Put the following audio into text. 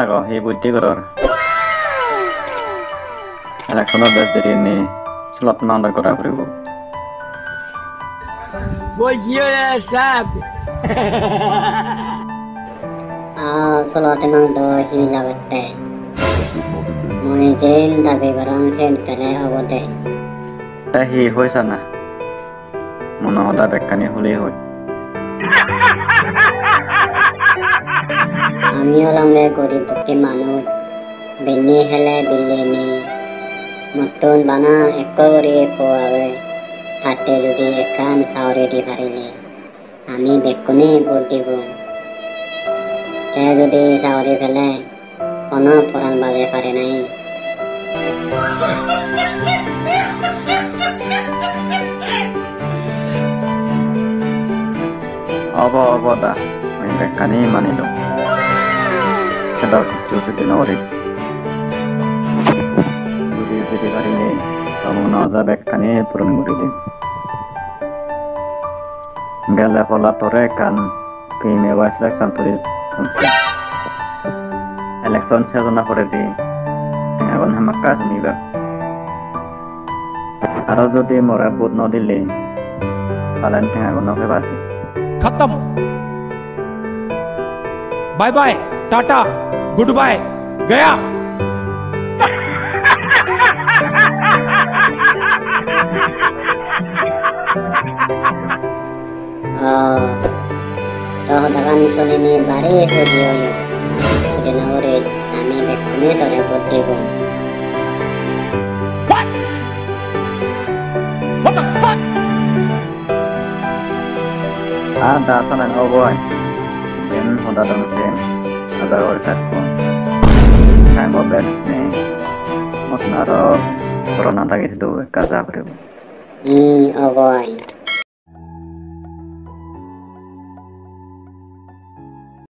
go he buddhi goror election of the ni slot nanda kora paribo Bojio ya sab slot nanda hi lagate moi jen dabe barang sen pele abote ta hi hoisana mono da bekkani huli hoy আমি অলংলে গরিব দুঃখী মানুষ বেনি হেলে বিলেনি মতন বানা এক করে পোয়াবে তাতে যদি একান সাউরে দি পারিলে আমি বেকুনে ভোট দিব যদি সাউরে ফেলে কোনো পরাণ বাজে পারে নাই অব দা আমি বেkkani মানিলো sedang cuci nori. Jadi hari ini kamu naza bekkani purun murid. Enggak level atore kan time was election turi. Election season apore di এখন হামাকা শুনিবা আৰু যদি মৰা বুট নদিলে চালান ঠেঙা গনকে বাছি खत्म bye bye tata good bye गया तो dagan solini bare hodio yo dena ore ami bekkune tore botte go what the fuck ada sanan oboy ben hoda dong sen ada orkat ko kan bobet ne mosnaro corona tagi sido kaza prebo oboy